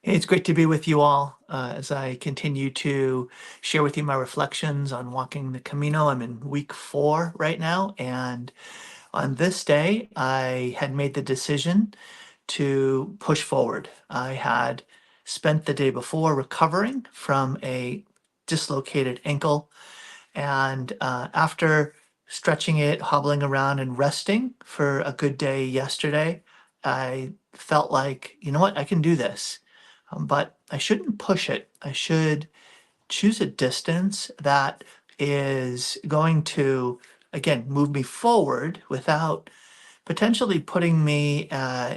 Hey, it's great to be with you all as I continue to share with you my reflections on walking the Camino. I'm in week 4 right now, and on this day, I had made the decision to push forward. I had spent the day before recovering from a dislocated ankle, and after stretching it, hobbling around, and resting for a good day yesterday, I felt like, you know what, I can do this. But I shouldn't push it. I should choose a distance that is going to, again, move me forward without potentially putting me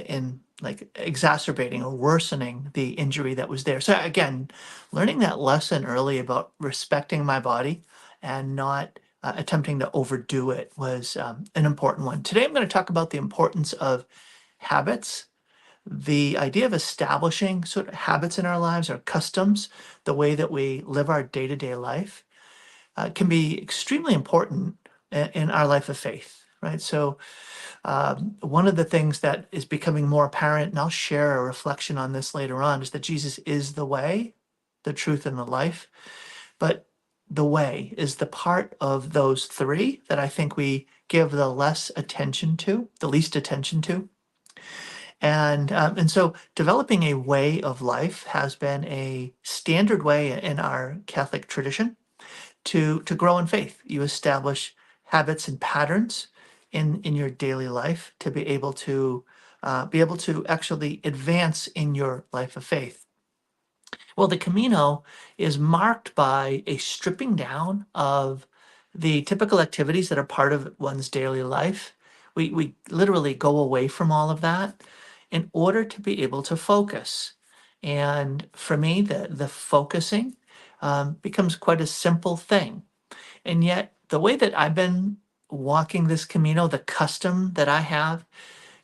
in like exacerbating or worsening the injury that was there. So again, learning that lesson early about respecting my body and not attempting to overdo it was an important one. Today, I'm going to talk about the importance of habits, the idea of establishing sort of habits in our lives, our customs, the way that we live our day-to-day life, can be extremely important in our life of faith, right? So one of the things that is becoming more apparent, and I'll share a reflection on this later on, is that Jesus is the way, the truth, and the life. But the way is the part of those three that I think we give the less attention to, the least attention to. And so developing a way of life has been a standard way in our Catholic tradition to grow in faith. You establish habits and patterns in your daily life to be able to actually advance in your life of faith. Well, the Camino is marked by a stripping down of the typical activities that are part of one's daily life. We literally go away from all of that in order to be able to focus. And for me, the focusing becomes quite a simple thing. And yet, the way that I've been walking this Camino, the custom that I have,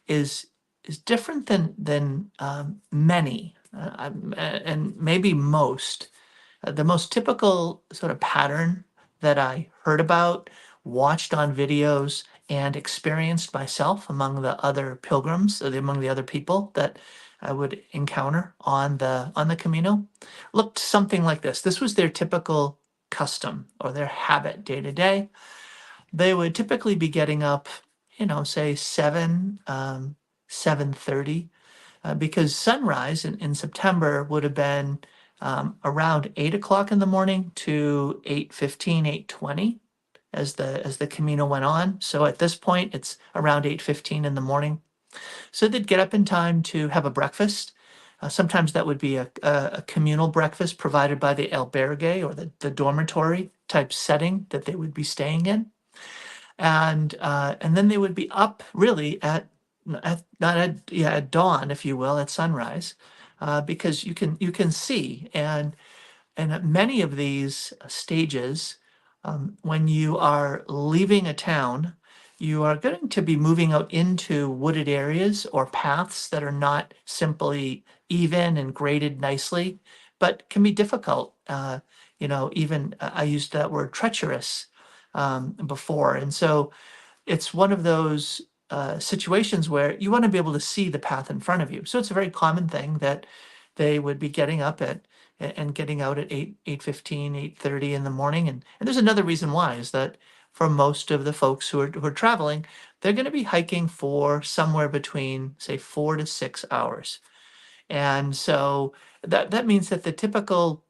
is different than many, and maybe most. The most typical sort of pattern that I heard about, watched on videos, and experienced myself among the other pilgrims, among the other people that I would encounter on the Camino, looked something like this. This was their typical custom or their habit day to day. They would typically be getting up, say 7:30, because sunrise in September would have been around 8 o'clock in the morning to 8:15, 8:20 as the Camino went on. So at this point, it's around 8:15 in the morning. So they'd get up in time to have a breakfast. Sometimes that would be a communal breakfast provided by the albergue or the dormitory type setting that they would be staying in, and then they would be up really at not at yeah at dawn, if you will, at sunrise, because you can see, and at many of these stages, when you are leaving a town, you are going to be moving out into wooded areas or paths that are not simply even and graded nicely, but can be difficult. Even I used that word treacherous before. And so it's one of those situations where you want to be able to see the path in front of you. So it's a very common thing that they would be getting up at and getting out at 8:15, 8:30 in the morning. And there's another reason why is that for most of the folks who are traveling, they're going to be hiking for somewhere between, say, 4 to 6 hours. And so that means that the typical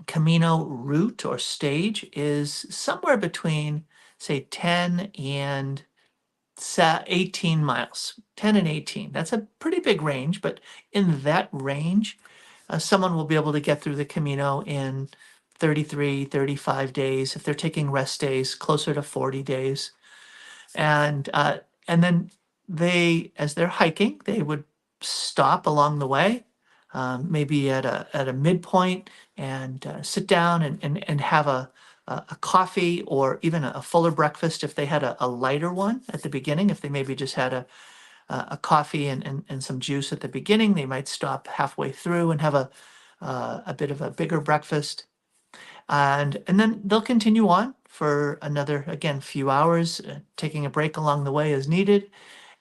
Camino route or stage is somewhere between, say, 10 and 18 miles, 10 and 18. That's a pretty big range, but in that range, someone will be able to get through the Camino in 33, 35 days. If they're taking rest days, closer to 40 days. And then as they're hiking, they would stop along the way, maybe at a midpoint, and sit down and have a coffee or even a fuller breakfast if they had a lighter one at the beginning. If they maybe just had a coffee and some juice at the beginning, they might stop halfway through and have a bit of a bigger breakfast, and then they'll continue on for another, again, few hours, taking a break along the way as needed.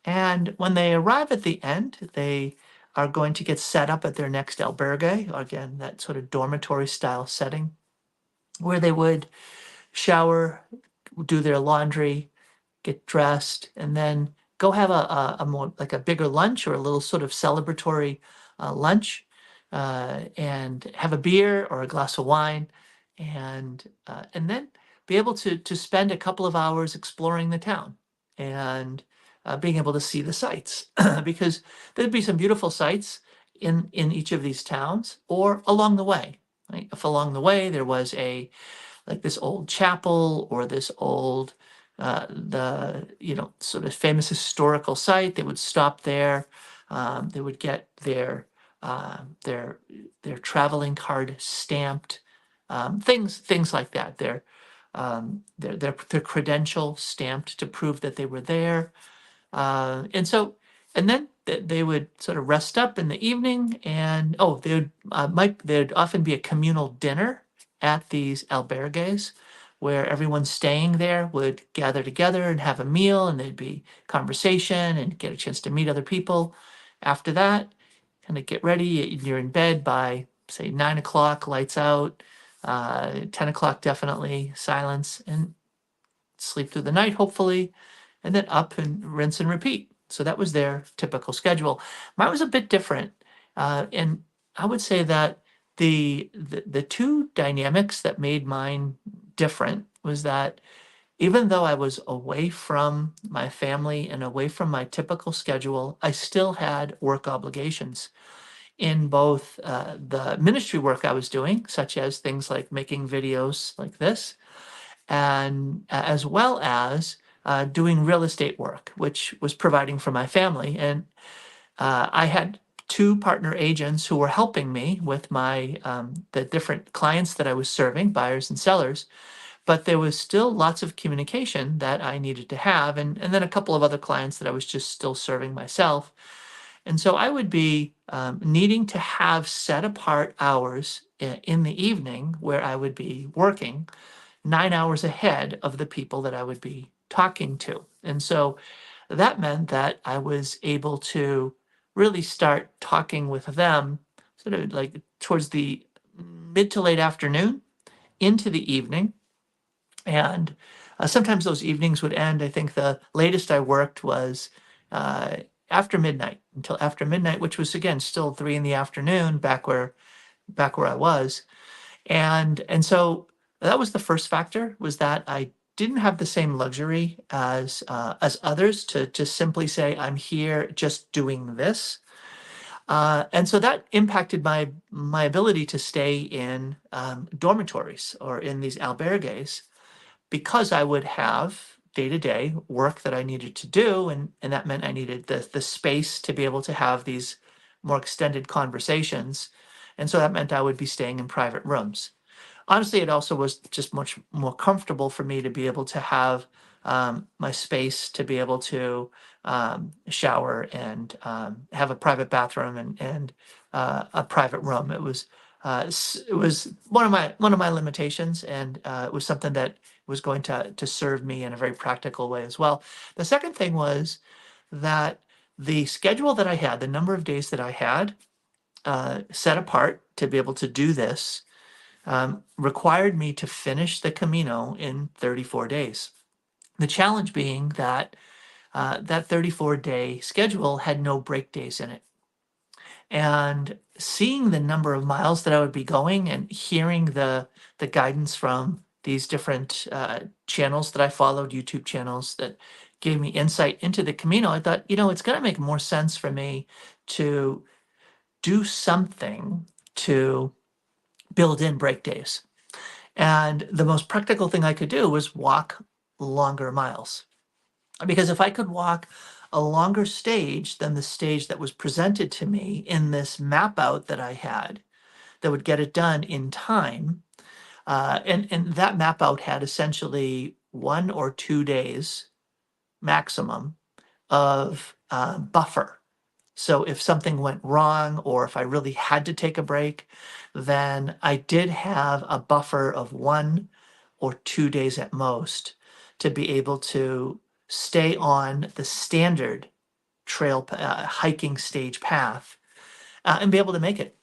And when they arrive at the end, they are going to get set up at their next albergue, again, that sort of dormitory style setting, where they would shower, do their laundry, get dressed, and then go have a more like a bigger lunch or a little sort of celebratory lunch, and have a beer or a glass of wine, and then be able to spend a couple of hours exploring the town and being able to see the sights because there'd be some beautiful sights in each of these towns or along the way. Right? If along the way there was a like this old chapel or this old the sort of famous historical site, they would stop there. They would get uh, their their traveling card stamped, things like that, their credential stamped to prove that they were there. And then they would sort of rest up in the evening, and there'd often be a communal dinner at these albergues where everyone staying there would gather together and have a meal, and there'd be conversation and get a chance to meet other people. After that, kind of get ready. You're in bed by say 9 o'clock, lights out. 10 o'clock, definitely silence, and sleep through the night, hopefully, and then up and rinse and repeat. So that was their typical schedule. Mine was a bit different, and I would say that the two dynamics that made mine different was that even though I was away from my family and away from my typical schedule, I still had work obligations in both the ministry work I was doing, such as things like making videos like this, and as well as doing real estate work, which was providing for my family. And I had two partner agents who were helping me with my the different clients that I was serving, buyers and sellers. But there was still lots of communication that I needed to have, and then a couple of other clients that I was just still serving myself. And so I would be needing to have set apart hours in the evening where I would be working 9 hours ahead of the people that I would be talking to. And so that meant that I was able to really start talking with them sort of like towards the mid to late afternoon into the evening. And sometimes those evenings would end. I think the latest I worked was uh, after midnight, until after midnight, which was again still 3 in the afternoon back where I was. And so that was the first factor, was that I didn't have the same luxury as others to just simply say I'm here just doing this. And so that impacted my ability to stay in dormitories or in these albergues, because I would have day-to-day work that I needed to do, and that meant I needed the space to be able to have these more extended conversations. And so that meant I would be staying in private rooms. Honestly, it also was just much more comfortable for me to be able to have my space to be able to shower and have a private bathroom and a private room. It was one of my limitations, and it was something that was going to serve me in a very practical way as well. The second thing was that the schedule that I had, the number of days that I had set apart to be able to do this, required me to finish the Camino in 34 days. The challenge being that that 34-day schedule had no break days in it. And seeing the number of miles that I would be going and hearing the guidance from these different channels that I followed, YouTube channels that gave me insight into the Camino, I thought, it's going to make more sense for me to do something to build in break days. And the most practical thing I could do was walk longer miles. Because if I could walk a longer stage than the stage that was presented to me in this map out that I had, that would get it done in time, and that map out had essentially 1 or 2 days maximum of buffer. So if something went wrong or if I really had to take a break, then I did have a buffer of 1 or 2 days at most to be able to stay on the standard hiking stage path and be able to make it.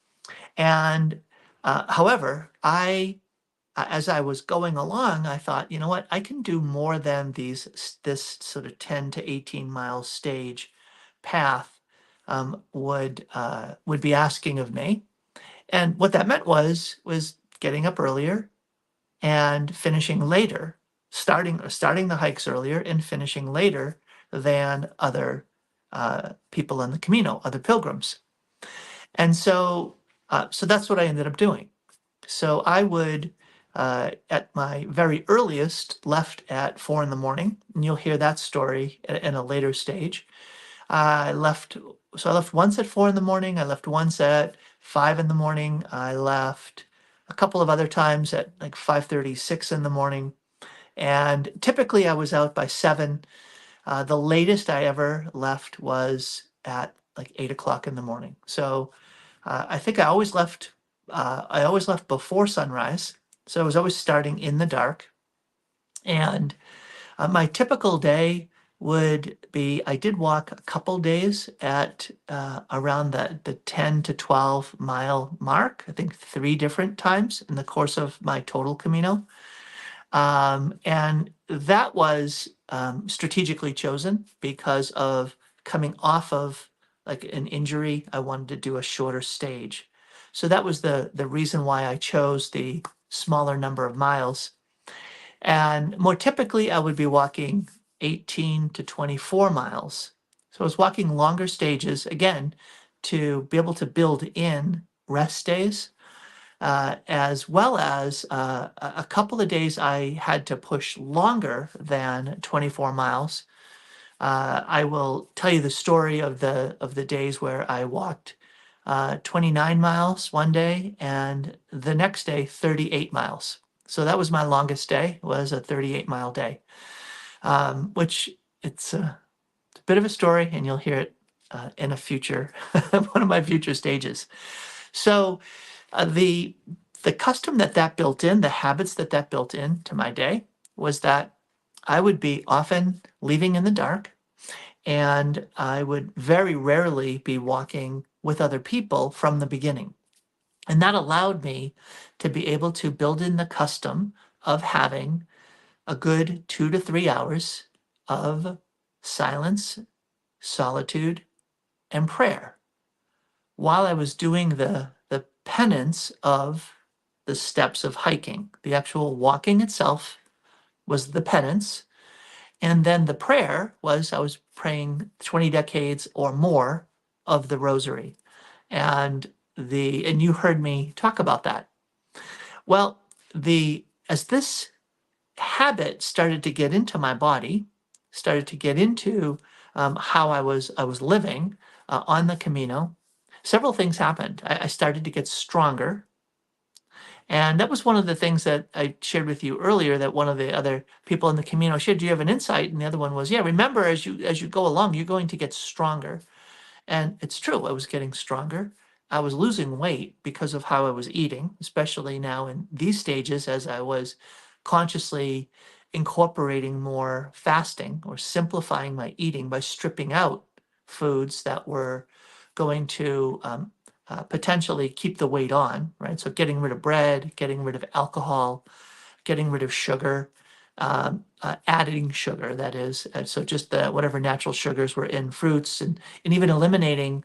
And however, as I was going along, I thought, you know what, I can do more than this sort of 10 to 18 mile stage path would be asking of me. And what that meant was getting up earlier and finishing later, starting the hikes earlier and finishing later than other people on the Camino, other pilgrims. And so that's what I ended up doing. So I would, at my very earliest, left at 4 in the morning, and you'll hear that story in a later stage. I left, so I left once at 4 in the morning. I left once at 5 in the morning. I left a couple of other times at like 5:30, 6 in the morning. And typically I was out by 7. The latest I ever left was at like 8 o'clock in the morning. So I think I always left. I always left before sunrise, so I was always starting in the dark. And my typical day would be I did walk a couple days at around the 10 to 12 mile mark. I think 3 different times in the course of my total Camino. And that was strategically chosen because of coming off of like an injury. I wanted to do a shorter stage. So that was the reason why I chose the smaller number of miles. And more typically, I would be walking 18 to 24 miles. So I was walking longer stages, again, to be able to build in rest days, as well as a couple of days I had to push longer than 24 miles. I will tell you the story of the days where I walked 29 miles one day and the next day 38 miles. So that was my longest day, was a 38-mile day, which it's a bit of a story, and you'll hear it in a future, one of my future stages. So the custom that built in, the habits that built in to my day was that I would be often leaving in the dark, and I would very rarely be walking with other people from the beginning. And that allowed me to be able to build in the custom of having a good 2 to 3 hours of silence, solitude, and prayer while I was doing the penance of the steps of hiking. The actual walking itself was the penance. And then the prayer was I was praying 20 decades or more of the rosary. And you heard me talk about that. Well, as this habit started to get into my body, started to get into how I was living on the Camino, several things happened. I started to get stronger. And that was one of the things that I shared with you earlier, that one of the other people in the Camino shared, do you have an insight? And the other one was, yeah, remember, as you go along, you're going to get stronger. And it's true, I was getting stronger. I was losing weight because of how I was eating, especially now in these stages as I was consciously incorporating more fasting or simplifying my eating by stripping out foods that were going to potentially keep the weight on, right? So getting rid of bread, getting rid of alcohol, getting rid of sugar, adding sugar, that is. So just whatever natural sugars were in fruits, and even eliminating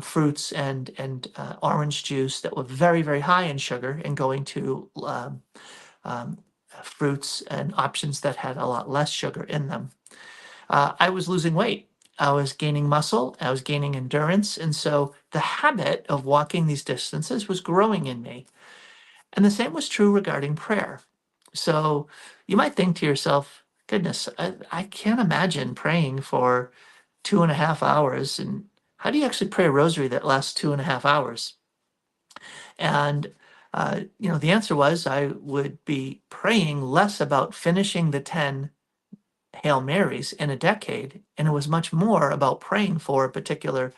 fruits and orange juice that were very, very high in sugar, and going to um, fruits and options that had a lot less sugar in them. I was losing weight. I was gaining muscle. I was gaining endurance. And so the habit of walking these distances was growing in me. And the same was true regarding prayer. So you might think to yourself, goodness, I can't imagine praying for 2.5 hours. And how do you actually pray a rosary that lasts 2.5 hours? And the answer was I would be praying less about finishing the 10 Hail Marys in a decade, and it was much more about praying for a particular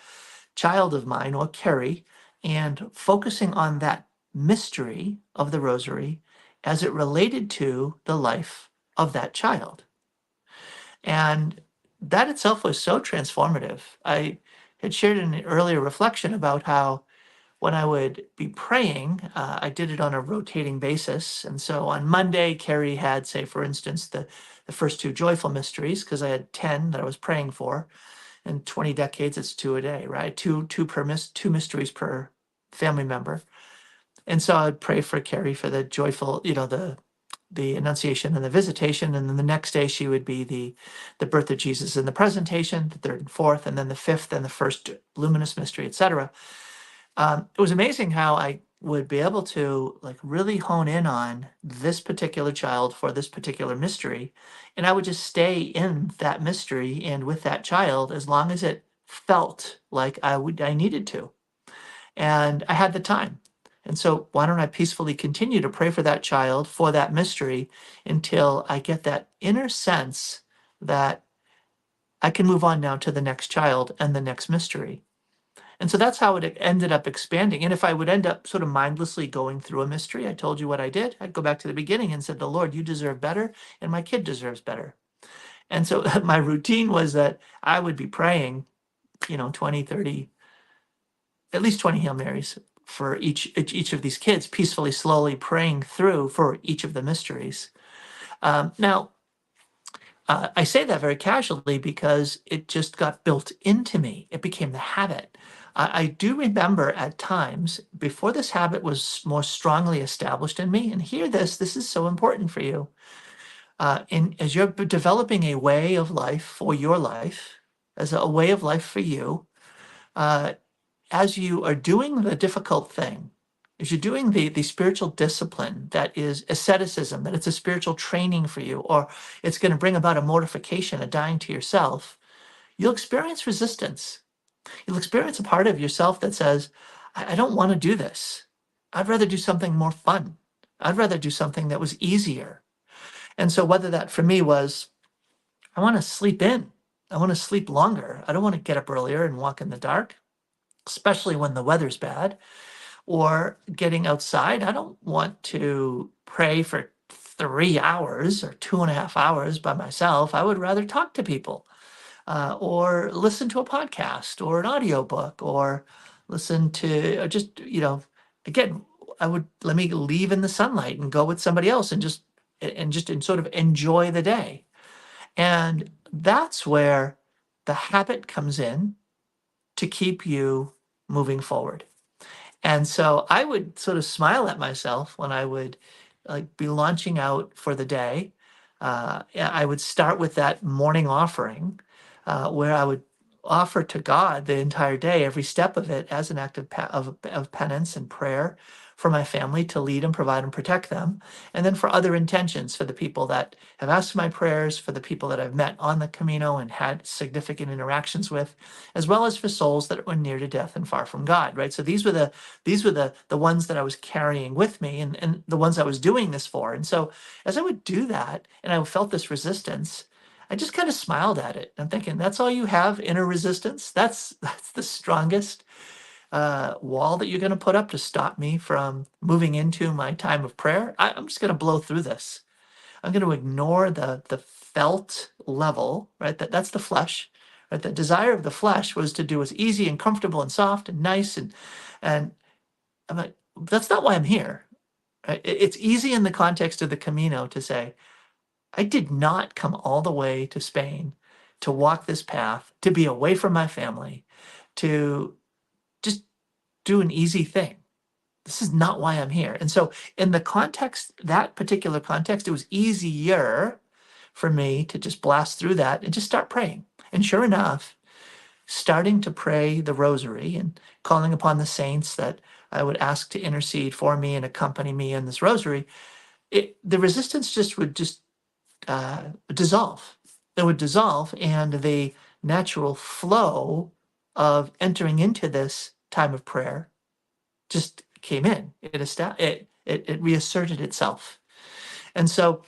child of mine or Carrie and focusing on that mystery of the rosary as it related to the life of that child. And that itself was so transformative. I had shared in an earlier reflection about how when I would be praying, I did it on a rotating basis. And so on Monday, Carrie had, say, for instance, the first two joyful mysteries, because I had 10 that I was praying for. In 20 decades, it's two a day, right? Two mysteries per family member. And so I'd pray for Carrie for the joyful, the Annunciation and the Visitation, and then the next day she would be the birth of Jesus and the Presentation, the third and fourth, and then the fifth and the first luminous mystery, etc. It was amazing how I would be able to like really hone in on this particular child for this particular mystery, and I would just stay in that mystery and with that child as long as it felt like I needed to, and I had the time. And so why don't I peacefully continue to pray for that child for that mystery until I get that inner sense that I can move on now to the next child and the next mystery. And so that's how it ended up expanding. And if I would end up sort of mindlessly going through a mystery, I told you what I did, I'd go back to the beginning and said, the Lord, you deserve better, and my kid deserves better. And so my routine was that I would be praying, 20, 30, at least 20 Hail Marys for each of these kids, peacefully, slowly praying through for each of the mysteries. Now, I say that very casually because it just got built into me. It became the habit. I do remember at times before this habit was more strongly established in me, and hear this, this is so important for you. As you're developing a way of life for your life, as a way of life for you, uh, as you are doing the difficult thing, as you're doing the spiritual discipline that is asceticism, that it's a spiritual training for you, or it's going to bring about a mortification, a dying to yourself, you'll experience resistance. You'll experience a part of yourself that says, I don't want to do this. I'd rather do something more fun. I'd rather do something that was easier. And so whether that for me was, I want to sleep in. I want to sleep longer. I don't want to get up earlier and walk in the dark, especially when the weather's bad, or getting outside. I don't want to pray for 3 hours or 2.5 hours by myself. I would rather talk to people, or listen to a podcast or an audiobook, or listen to just, again, I would let me leave in the sunlight and go with somebody else and just sort of enjoy the day. And that's where the habit comes in to keep you moving forward. And so I would sort of smile at myself when I would like be launching out for the day. I would start with that morning offering, where I would offer to God the entire day, every step of it, as an act of penance and prayer for my family, to lead and provide and protect them. And then for other intentions, for the people that have asked my prayers, for the people that I've met on the Camino and had significant interactions with, as well as for souls that were near to death and far from God, right? So these were the ones that I was carrying with me, and the ones I was doing this for. And so as I would do that and I felt this resistance, I just kind of smiled at it. I'm thinking, that's all you have, inner resistance? That's the strongest wall that you're going to put up to stop me from moving into my time of prayer? I'm just going to blow through this. I'm going to ignore the felt level, right? That's the flesh, right? The desire of the flesh was to do what's easy and comfortable and soft and nice, and I'm like, that's not why I'm here. Right? It's easy in the context of the Camino to say, I did not come all the way to Spain to walk this path, to be away from my family, to just do an easy thing. This is not why I'm here. And so in the context, that particular context, it was easier for me to just blast through that and just start praying. And sure enough, starting to pray the rosary and calling upon the saints that I would ask to intercede for me and accompany me in this rosary, the resistance would dissolve. It would dissolve, and the natural flow of entering into this time of prayer just came in. It reasserted itself. And so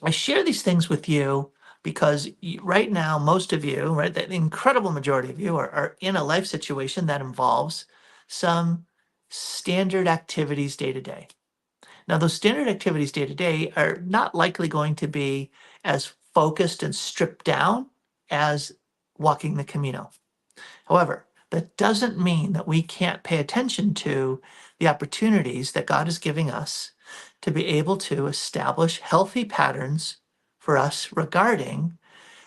I share these things with you because right now, most of you, right, the incredible majority of you are in a life situation that involves some standard activities day to day. Now, those standard activities day to day are not likely going to be as focused and stripped down as walking the Camino. However, That doesn't mean that we can't pay attention to the opportunities that God is giving us to be able to establish healthy patterns for us regarding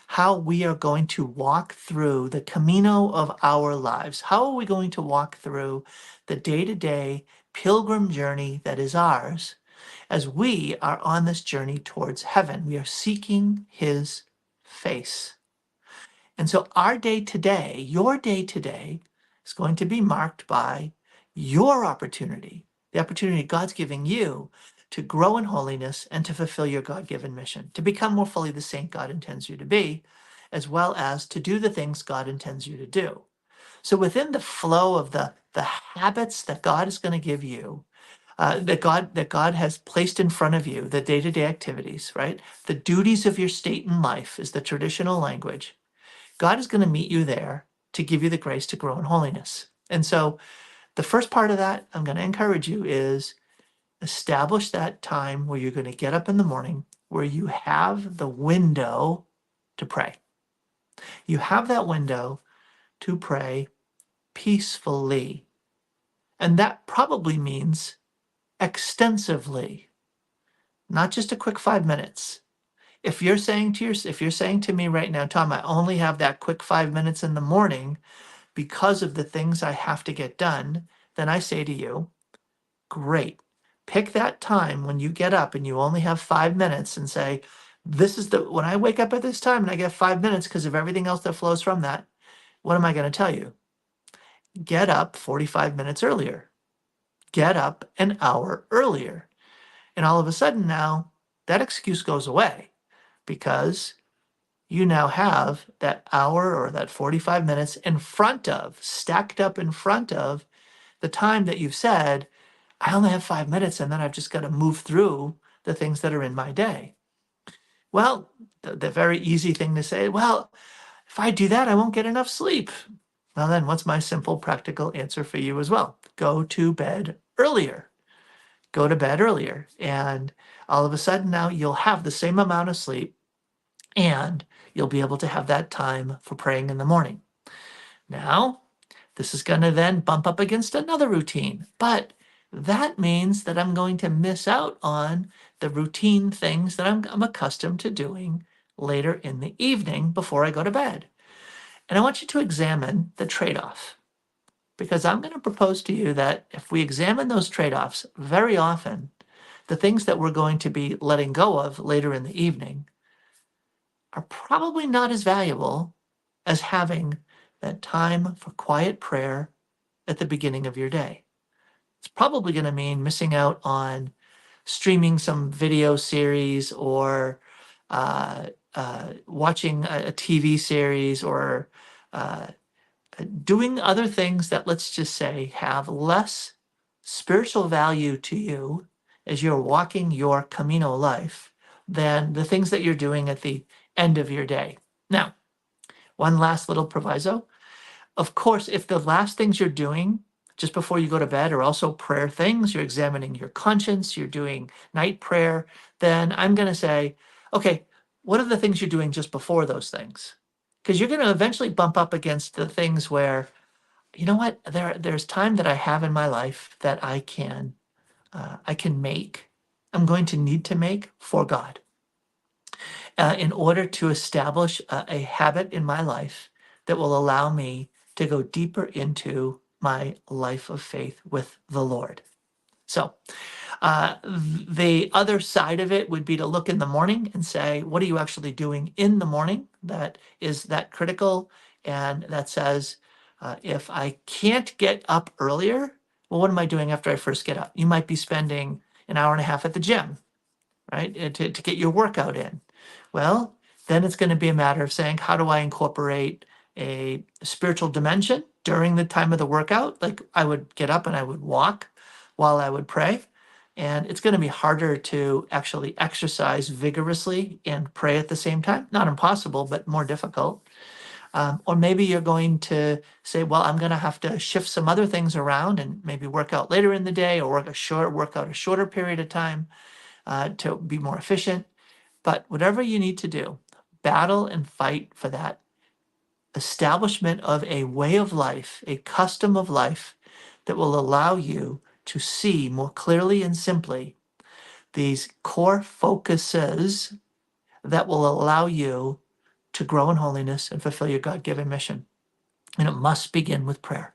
how we are going to walk through the Camino of our lives. How are we going to walk through the day-to-day pilgrim journey that is ours as we are on this journey towards heaven? We are seeking his face. And so our day today, your day today, is going to be marked by your opportunity, the opportunity God's giving you to grow in holiness and to fulfill your God-given mission, to become more fully the saint God intends you to be, as well as to do the things God intends you to do. So within the flow of the habits that God is going to give you, that God has placed in front of you, the day-to-day activities, right? The duties of your state in life is the traditional language. God is going to meet you there to give you the grace to grow in holiness. And so the first part of that I'm going to encourage you is establish that time where you're going to get up in the morning, where you have the window to pray. You have that window to pray peacefully. And that probably means extensively, not just a quick 5 minutes. If you're saying to me right now, Tom, I only have that quick 5 minutes in the morning because of the things I have to get done, then I say to you, great. Pick that time when you get up and you only have 5 minutes and say, when I wake up at this time and I get 5 minutes because of everything else that flows from that, what am I going to tell you? Get up 45 minutes earlier. Get up an hour earlier. And all of a sudden now, that excuse goes away because you now have that hour or that 45 minutes stacked up in front of the time that you've said, I only have 5 minutes and then I've just got to move through the things that are in my day. Well, the very easy thing to say, well, if I do that, I won't get enough sleep. Well, then what's my simple, practical answer for you as well? Go to bed earlier. Go to bed earlier. And all of a sudden now you'll have the same amount of sleep and you'll be able to have that time for praying in the morning. Now, this is going to then bump up against another routine, but that means that I'm going to miss out on the routine things that I'm accustomed to doing later in the evening before I go to bed. And I want you to examine the trade-off, because I'm going to propose to you that if we examine those trade-offs very often, the things that we're going to be letting go of later in the evening are probably not as valuable as having that time for quiet prayer at the beginning of your day. It's probably going to mean missing out on streaming some video series or watching a TV series or uh, doing other things that, let's just say, have less spiritual value to you as you're walking your Camino life than the things that you're doing at the end of your day. Now, one last little proviso. Of course, if the last things you're doing just before you go to bed are also prayer things, you're examining your conscience, you're doing night prayer, then I'm going to say, okay, what are the things you're doing just before those things? Because you're going to eventually bump up against the things where, you know what, there's time that I have in my life that I can make, I'm going to need to make for God in order to establish a habit in my life that will allow me to go deeper into my life of faith with the Lord. So the other side of it would be to look in the morning and say, what are you actually doing in the morning that is that critical? And that says, if I can't get up earlier, well, what am I doing after I first get up? You might be spending an hour and a half at the gym, right, to get your workout in. Well, then it's going to be a matter of saying, how do I incorporate a spiritual dimension during the time of the workout? Like I would get up and I would walk while I would pray. And it's going to be harder to actually exercise vigorously and pray at the same time. Not impossible, but more difficult. Or maybe you're going to say, well, I'm going to have to shift some other things around and maybe work out later in the day or work out a shorter period of time to be more efficient. But whatever you need to do, battle and fight for that establishment of a way of life, a custom of life that will allow you to see more clearly and simply these core focuses that will allow you to grow in holiness and fulfill your God-given mission. And it must begin with prayer.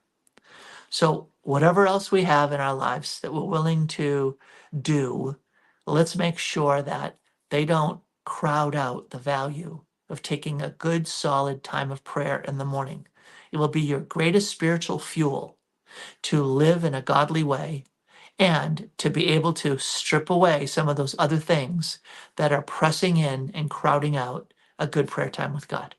So whatever else we have in our lives that we're willing to do, let's make sure that they don't crowd out the value of taking a good, solid time of prayer in the morning. It will be your greatest spiritual fuel to live in a godly way and to be able to strip away some of those other things that are pressing in and crowding out a good prayer time with God.